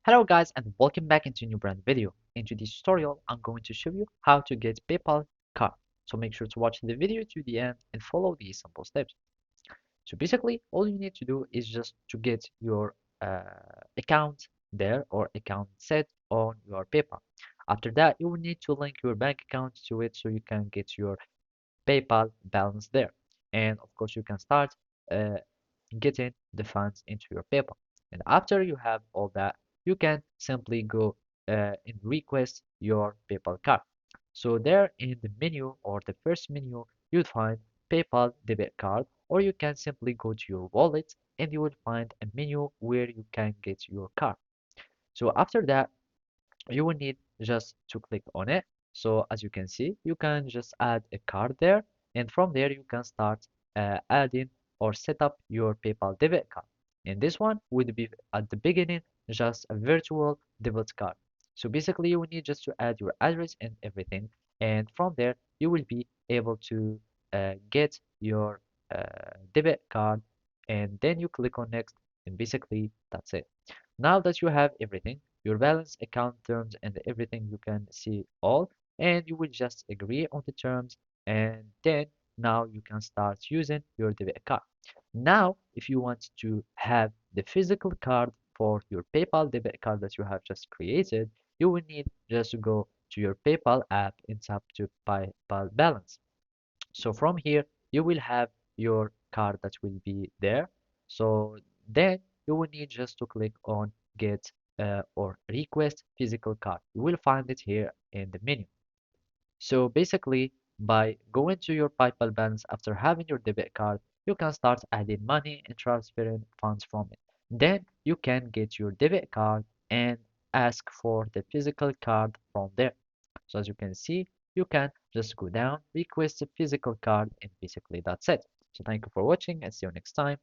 Hello guys and welcome back into a new brand video. In today's tutorial, I'm going to show you how to get PayPal card. So make sure to watch the video to the end and follow these simple steps. So basically, all you need to do is just to get your account there or account set on your PayPal. After that, you will need to link your bank account to it so you can get your PayPal balance there. And of course, you can start uh, getting the funds into your PayPal. And after you have all that, you can simply go and request your PayPal card. So there in the menu or the first menu, you'll find PayPal debit card, or you can simply go to your wallet and you will find a menu where you can get your card. So after that, you will need just to click on it. So as you can see, you can just add a card there, and from there you can start adding or set up your PayPal debit card. And this one would be at the beginning just a virtual debit card. So basically you will need just to add your address and everything, and from there you will be able to get your debit card, and then you click on next, and basically that's it. Now that you have everything, your balance, account terms, and everything, you can see all, and you will just agree on the terms, and then now you can start using your debit card. Now, if you want to have the physical card for your PayPal debit card that you have just created, you will need just to go to your PayPal app and tap to PayPal balance. So from here, you will have your card that will be there. So then you will need just to click on get or request physical card. You will find it here in the menu. So basically, by going to your PayPal balance after having your debit card, you can start adding money and transferring funds from it. Then you can get your debit card and ask for the physical card from there. So as you can see, you can just go down, request a physical card, and basically that's it. So thank you for watching and see you next time.